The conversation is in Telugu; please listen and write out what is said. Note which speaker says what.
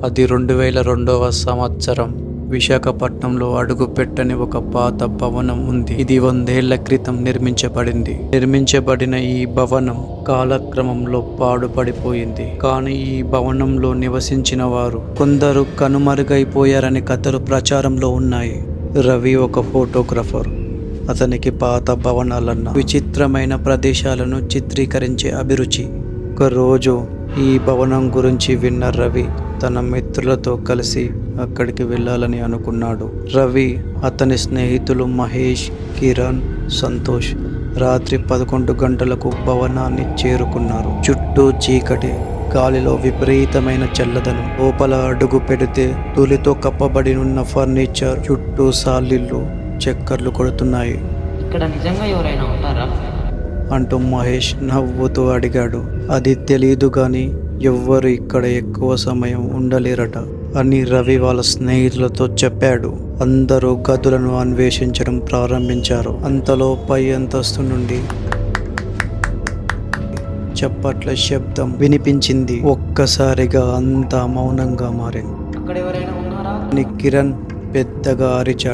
Speaker 1: అది 2002వ సంవత్సరం. విశాఖపట్నంలో అడుగుపెట్టని ఒక పాత భవనం ఉంది. ఇది 100 ఏళ్ల క్రితం నిర్మించబడిన ఈ భవనం కాలక్రమంలో పాడుపడిపోయింది. కానీ ఈ భవనంలో నివసించిన వారు కొందరు కనుమరుగైపోయారని కథలు ప్రచారంలో ఉన్నాయి. రవి ఒక ఫోటోగ్రఫర్. అతనికి పాత భవనాలన్న విచిత్రమైన ప్రదేశాలను చిత్రీకరించే అభిరుచి. ఒక రోజు ఈ భవనం గురించి విన్న రవి తన మిత్రులతో కలిసి అక్కడికి వెళ్ళాలని అనుకున్నాడు. రవి, అతని స్నేహితులు మహేష్, కిరణ్, సంతోష్ రాత్రి 11 గంటలకు భవనాన్ని చేరుకున్నారు. చుట్టూ చీకటి, గాలిలో విపరీతమైన చల్లదనం. లోపల అడుగు పెడితే ధూళితో కప్పబడి ఉన్న ఫర్నిచర్ చుట్టూ సాలిళ్ళు చక్కర్లు కొడుతున్నాయి.
Speaker 2: ఇక్కడ నిజంగా ఎవరైనా ఉంటారా
Speaker 1: అంటూ మహేష్ నవ్వుతూ అడిగాడు. అది తెలీదు గాని ఎవ్వరు ఇక్కడ ఎక్కువ సమయం ఉండలేరట అని రవి వాళ్ళ స్నేహితులతో చెప్పాడు. అందరూ గదులను అన్వేషించడం ప్రారంభించారు. అంతలో పై అంతస్తు నుండి చప్పట్ల శబ్దం వినిపించింది. ఒక్కసారిగా అంతా మౌనంగా మారింది.
Speaker 2: అక్కడ ఎవరైనా ఉన్నారా
Speaker 1: అని కిరణ్ పెద్దగా అరిచాడు.